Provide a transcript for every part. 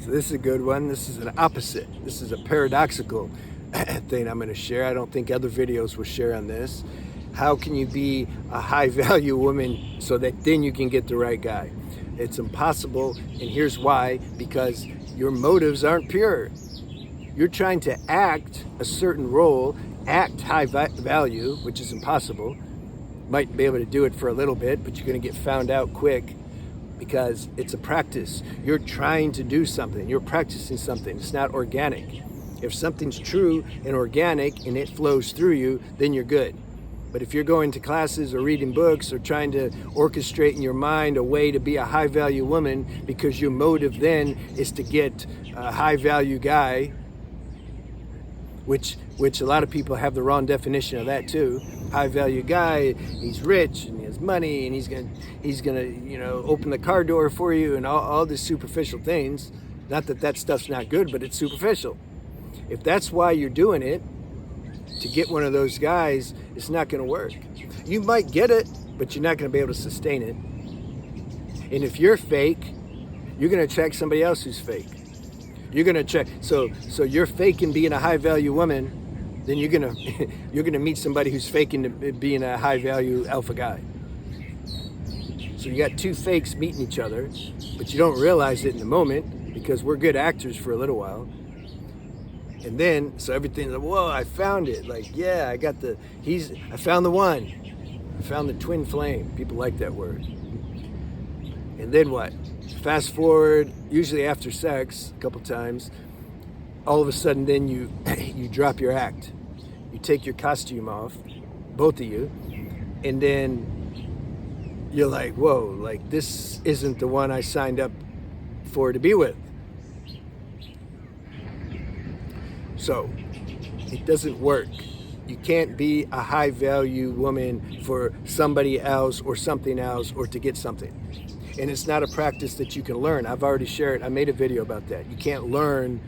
So this is a good one. This is an opposite. This is a paradoxical thing I'm going to share. I don't think other videos will share on this. How can you be a high value woman so that then you can get the right guy? It's impossible, and here's why. Because your motives aren't pure. You're trying to act a certain role, act high value, which is impossible. Might be able to do it for a little bit, but you're going to get found out quick because it's a practice. You're trying to do something. You're practicing something. It's not organic. If something's true and organic and it flows through you, then you're good. But if you're going to classes or reading books or trying to orchestrate in your mind a way to be a high value woman because your motive then is to get a high value guy, which a lot of people have the wrong definition of that too. High value guy, he's rich and he has money and he's gonna open the car door for you and all these superficial things. Not that that stuff's not good, but it's superficial. If that's why you're doing it, to get one of those guys, it's not going to work. You might get it, but you're not going to be able to sustain it. And if you're fake, you're going to attract somebody else who's fake. You're going to check. So you're faking being a high value woman, then you're going to meet somebody who's faking being a high value alpha guy. So you got two fakes meeting each other, but you don't realize it in the moment because we're good actors for a little while. And then, so everything's like, whoa, I found it. Like, yeah, I found the one. I found the twin flame. People like that word. And then what? Fast forward, usually after sex, a couple times, all of a sudden then you drop your act. You take your costume off, both of you, and then you're like, whoa, like this isn't the one I signed up for to be with. So, it doesn't work. You can't be a high value woman for somebody else or something else or to get something. And it's not a practice that you can learn. I've already shared, I made a video about that. You can't learn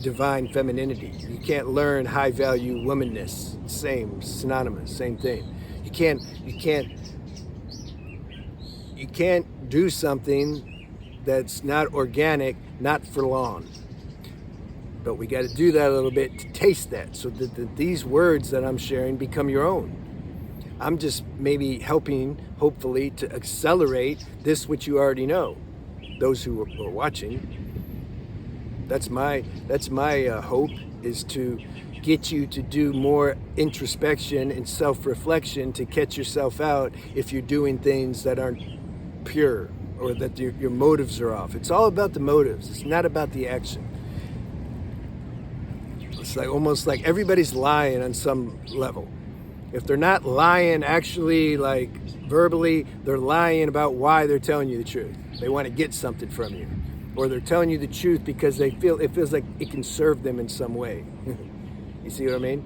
divine femininity. You can't learn high value womanness. Same, synonymous, same thing. You can't do something that's not organic, not for long. But we got to do that a little bit to taste that so that these words that I'm sharing become your own. I'm just maybe helping, hopefully, to accelerate this which you already know. Those who are watching, that's my hope, is to get you to do more introspection and self-reflection to catch yourself out if you're doing things that aren't pure or that your motives are off. It's all about the motives. It's not about the action. It's like almost like everybody's lying on some level. If they're not lying actually, like verbally, they're lying about why they're telling you the truth. They want to get something from you. Or they're telling you the truth because it feels like it can serve them in some way. You see what I mean?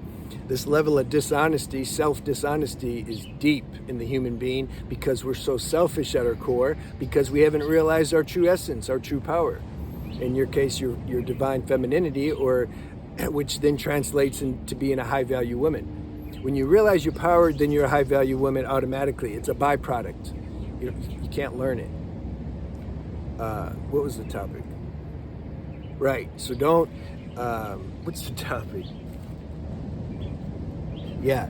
This level of dishonesty, self-dishonesty, is deep in the human being because we're so selfish at our core, because we haven't realized our true essence, our true power. In your case, your divine femininity, or which then translates into being a high value woman. When you realize your power, then you're a high value woman automatically. It's a byproduct. You can't learn it. What was the topic? Right, so don't, what's the topic? Yeah,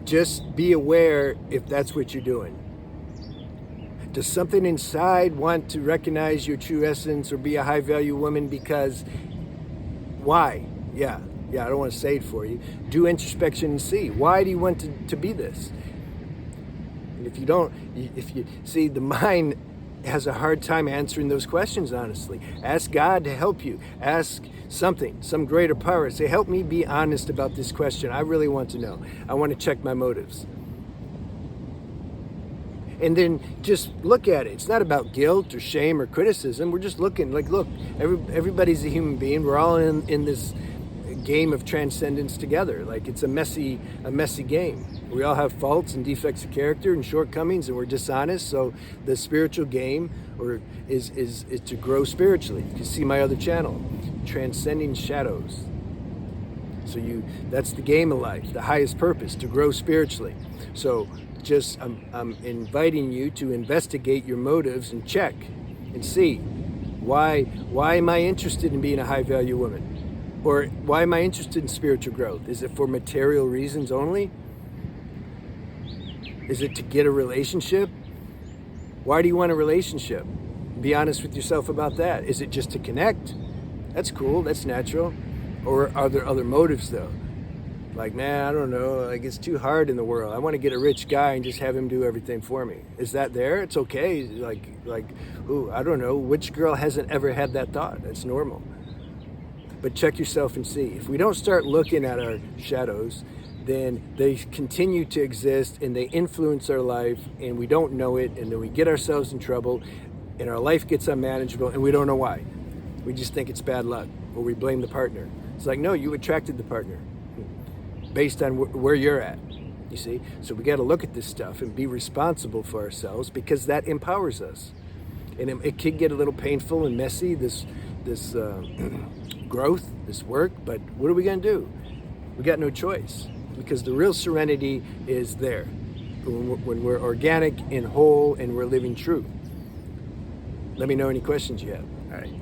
just be aware if that's what you're doing. Does something inside want to recognize your true essence or be a high value woman because why? Yeah, I don't want to say it for you. Do introspection and see. Why do you want to be this? And if you see, the mind has a hard time answering those questions, honestly. Ask God to help you. Ask something, some greater power. Say, help me be honest about this question. I really want to know. I want to check my motives. And then just look at it. It's not about guilt or shame or criticism. We're just looking like, look, everybody's a human being. We're all in this game of transcendence together. Like, it's a messy game. We all have faults and defects of character and shortcomings, and we're dishonest. So the spiritual game is to grow spiritually. You can see my other channel, Transcending Shadows. So that's the game of life, the highest purpose, to grow spiritually. So just I'm inviting you to investigate your motives and check and see, Why am I interested in being a high value woman? Or why am I interested in spiritual growth? Is it for material reasons only? Is it to get a relationship? Why do you want a relationship? Be honest with yourself about that. Is it just to connect? That's cool, that's natural. Or are there other motives though? Like, man, I don't know, like it's too hard in the world. I want to get a rich guy and just have him do everything for me. Is that there? It's okay. Ooh, I don't know. Which girl hasn't ever had that thought? That's normal. But check yourself and see. If we don't start looking at our shadows, then they continue to exist and they influence our life and we don't know it, and then we get ourselves in trouble and our life gets unmanageable and we don't know why. We just think it's bad luck, or we blame the partner. It's like, no, you attracted the partner based on where you're at, you see? So we got to look at this stuff and be responsible for ourselves, because that empowers us. And it can get a little painful and messy, this growth, this work, but what are we going to do? We got no choice, because the real serenity is there when we're organic and whole and we're living true. Let me know any questions you have. All right.